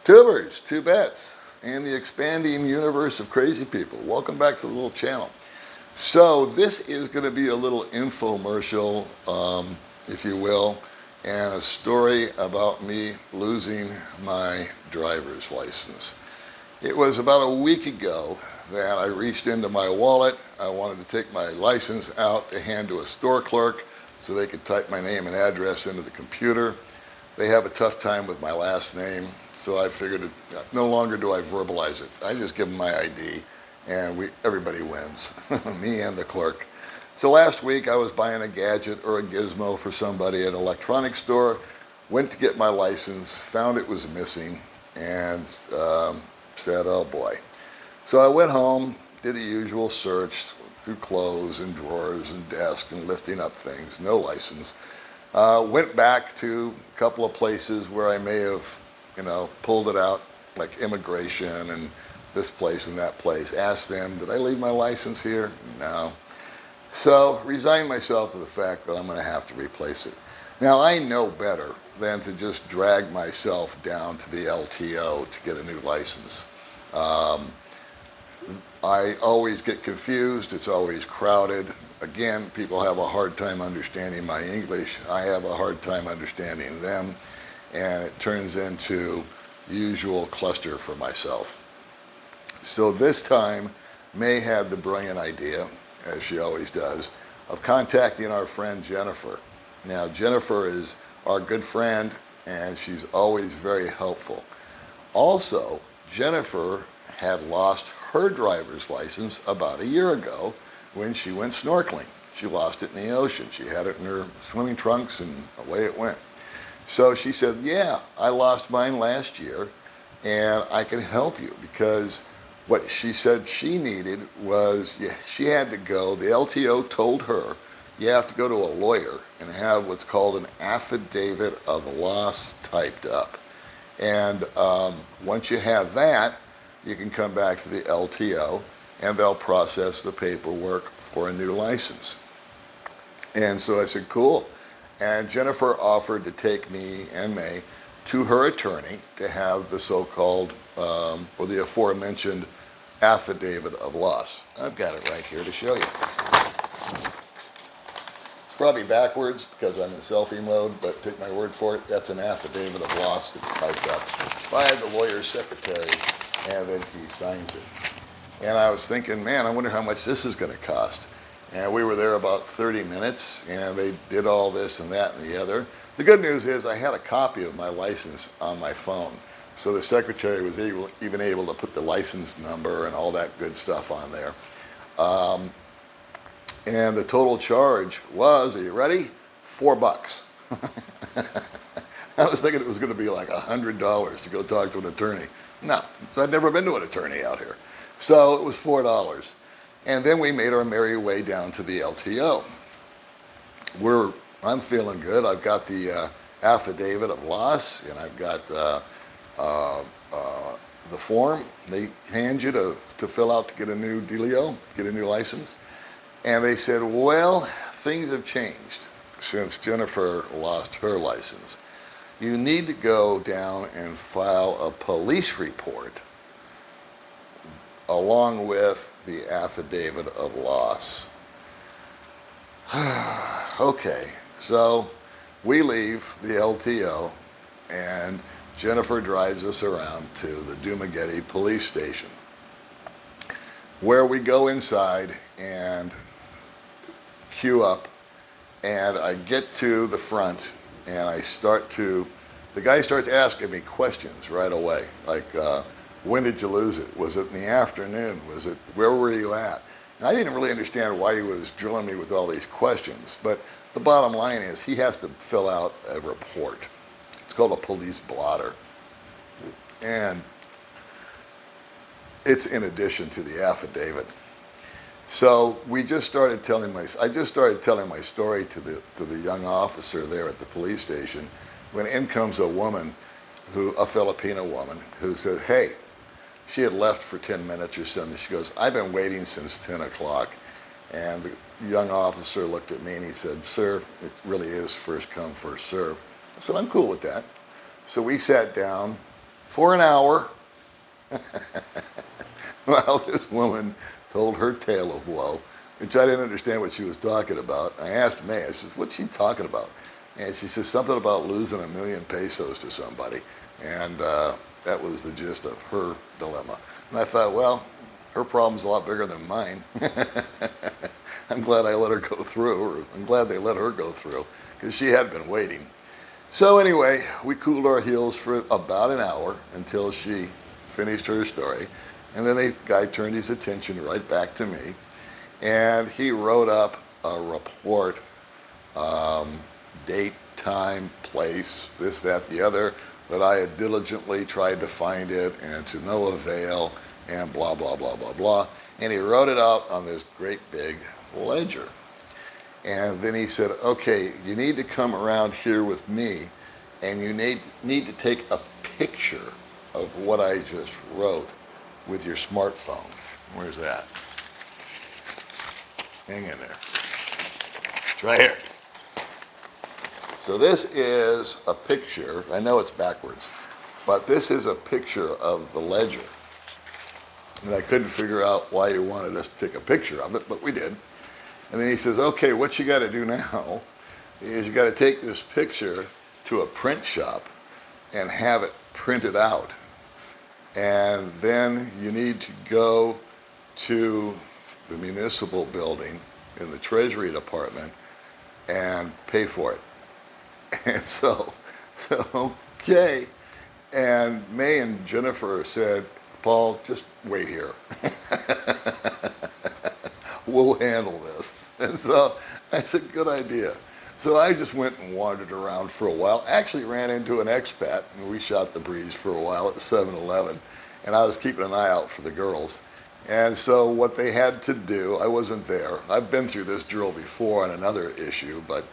Tubers, two bets, and the expanding universe of crazy people. Welcome back to the little channel. So this is going to be a little infomercial, if you will, and a story about me losing my driver's license. It was about a week ago that I reached into my wallet. I wanted to take my license out to hand to a store clerk so they could type my name and address into the computer. They have a tough time with my last name, so I figured no longer do I verbalize it. I just give them my ID, and everybody wins, me and the clerk. So last week I was buying a gadget or a gizmo for somebody at an electronics store, went to get my license, found it was missing, and said, oh boy. So I went home, did the usual search through clothes and drawers and desk and lifting up things, no license. Went back to a couple of places where I may have, pulled it out, like immigration and this place and that place. Asked them, did I leave my license here? No. So resigned myself to the fact that I'm going to have to replace it. Now I know better than to just drag myself down to the LTO to get a new license. I always get confused. It's always crowded. Again, people have a hard time understanding my English. I have a hard time understanding them. And it turns into usual cluster for myself. So this time, May had the brilliant idea, as she always does, of contacting our friend Jennifer. Now, Jennifer is our good friend, and she's always very helpful. Also, Jennifer had lost her driver's license about a year ago when she went snorkeling. She lost it in the ocean. She had it in her swimming trunks, and away it went. So she said, yeah, I lost mine last year, and I can help you, because what she said she needed was, she had to go, the LTO told her, you have to go to a lawyer and have what's called an affidavit of loss typed up. And once you have that, you can come back to the LTO and they'll process the paperwork for a new license. And so I said, cool. And Jennifer offered to take me and May to her attorney to have the so-called, or the aforementioned affidavit of loss. I've got it right here to show you. It's probably backwards because I'm in selfie mode, but take my word for it, that's an affidavit of loss that's typed up by the lawyer's secretary, and then he signs it. And I was thinking, man, I wonder how much this is going to cost. And we were there about 30 minutes, and they did all this and that and the other. The good news is I had a copy of my license on my phone, so the secretary was even able to put the license number and all that good stuff on there. And the total charge was, are you ready? $4. I was thinking it was going to be like $100 to go talk to an attorney. No, I'd never been to an attorney out here. So it was $4. And then we made our merry way down to the LTO. I'm feeling good. I've got the affidavit of loss, and I've got the form they hand you to fill out to get a new dealio, get a new license. And they said, well, things have changed since Jennifer lost her license. You need to go down and file a police report along with the affidavit of loss. Okay, so we leave the LTO and Jennifer drives us around to the Dumaguete police station, where we go inside and queue up, and I get to the front and the guy starts asking me questions right away, like, when did you lose it? Was it in the afternoon? Where were you at? And I didn't really understand why he was drilling me with all these questions, but the bottom line is he has to fill out a report. It's called a police blotter. And it's in addition to the affidavit. So I just started telling my story to the young officer there at the police station, when in comes a woman, a Filipino woman, who said, hey, she had left for 10 minutes or something. She goes, I've been waiting since 10 o'clock. And the young officer looked at me and he said, sir, it really is first come, first serve. I said, I'm cool with that. So we sat down for an hour while this woman told her tale of woe, which I didn't understand what she was talking about. I asked May, I said, what's she talking about? And she says something about losing 1 million pesos to somebody. And that was the gist of her dilemma. And I thought, well, her problem's a lot bigger than mine. I'm glad I let her go through, or I'm glad they let her go through, because she had been waiting. So anyway, we cooled our heels for about an hour until she finished her story. And then the guy turned his attention right back to me. And he wrote up a report, date, time, place, this, that, the other, that I had diligently tried to find it and to no avail, and blah, blah, blah, blah, blah. And he wrote it out on this great big ledger. And then he said, okay, you need to come around here with me, and you need to take a picture of what I just wrote with your smartphone. Where's that? Hang in there. It's right here. So this is a picture. I know it's backwards, but this is a picture of the ledger. And I couldn't figure out why you wanted us to take a picture of it, but we did. And then he says, okay, what you got to do now is you got to take this picture to a print shop and have it printed out. And then you need to go to the municipal building in the Treasury Department and pay for it. And so okay. And May and Jennifer said, Paul, just wait here. We'll handle this. And so I said, good idea. So I just went and wandered around for a while. Actually ran into an expat, and we shot the breeze for a while at 7-Eleven. And I was keeping an eye out for the girls. And so what they had to do, I wasn't there. I've been through this drill before on another issue, but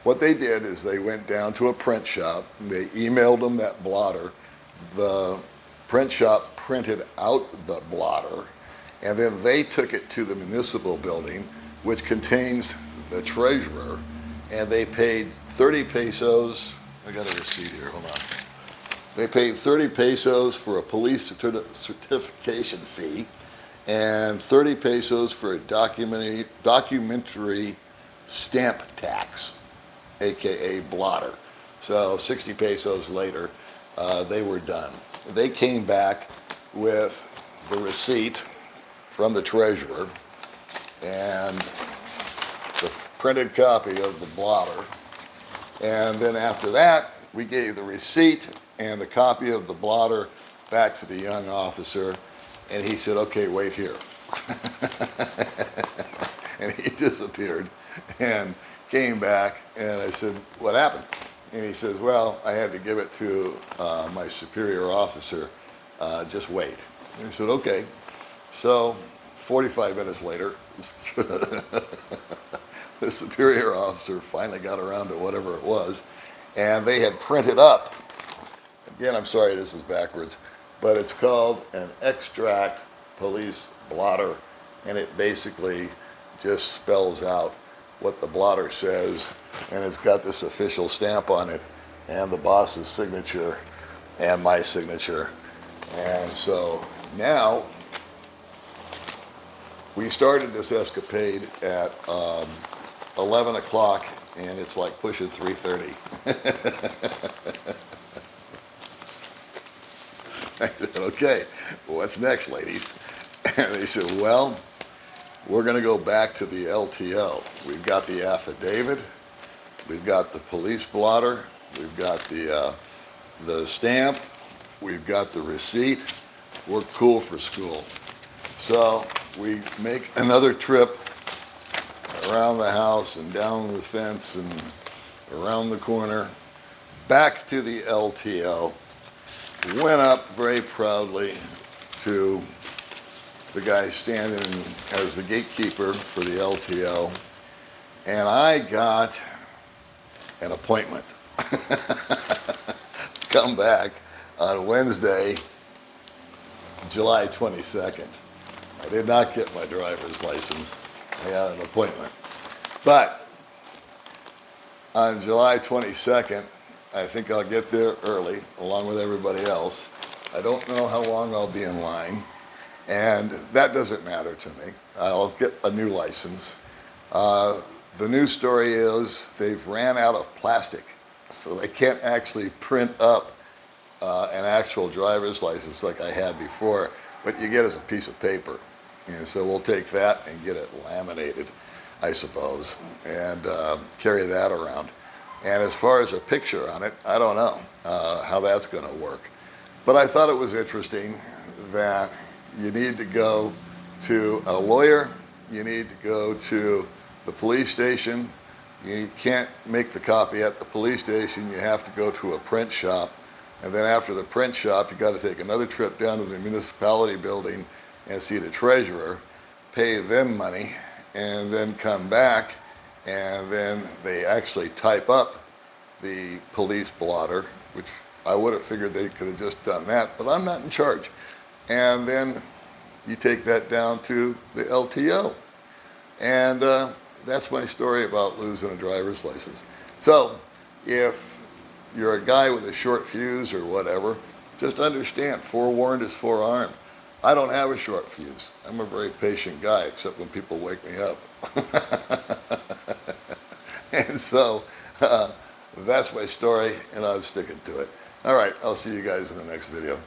what they did is they went down to a print shop. They emailed them that blotter. The print shop printed out the blotter, and then they took it to the municipal building, which contains the treasurer, and they paid 30 pesos. I got a receipt here, hold on. They paid 30 pesos for a police certification fee and 30 pesos for a documentary stamp tax, aka blotter. So 60 pesos later, they were done. They came back with the receipt from the treasurer and the printed copy of the blotter. And then after that, we gave the receipt and the copy of the blotter back to the young officer, and he said, okay, wait here. And he disappeared and came back, and I said, what happened? And he says, well, I had to give it to my superior officer, just wait. And I said, okay. So 45 minutes later, the superior officer finally got around to whatever it was, and they had printed up, again, I'm sorry this is backwards, but it's called an extract police blotter, and it basically just spells out what the blotter says, and it's got this official stamp on it, and the boss's signature, and my signature. And so now, we started this escapade at 11 o'clock, and it's like pushing 3:30. I said, okay, well, what's next, ladies? And they said, well, we're going to go back to the LTO. We've got the affidavit, we've got the police blotter, we've got the stamp, we've got the receipt. We're cool for school. So we make another trip around the house and down the fence and around the corner, back to the LTO. Went up very proudly to the guy standing as the gatekeeper for the LTO, and I got an appointment. Come back on Wednesday, July 22nd. I did not get my driver's license. I got an appointment. But on July 22nd, I think I'll get there early, along with everybody else. I don't know how long I'll be in line, and that doesn't matter to me. I'll get a new license. The news story is they've ran out of plastic, so they can't actually print up an actual driver's license like I had before. What you get is a piece of paper. And so we'll take that and get it laminated, I suppose, and carry that around. And as far as a picture on it, I don't know how that's going to work. But I thought it was interesting that you need to go to a lawyer, you need to go to the police station. You can't make the copy at the police station, you have to go to a print shop. And then after the print shop, you got to take another trip down to the municipality building and see the treasurer, pay them money, and then come back, and then they actually type up the police blotter, which I would have figured they could have just done that, but I'm not in charge. And then you take that down to the LTO. And that's my story about losing a driver's license. So if you're a guy with a short fuse or whatever, just understand, forewarned is forearmed. I don't have a short fuse. I'm a very patient guy, except when people wake me up. And so that's my story, and I'm sticking to it. All right, I'll see you guys in the next video.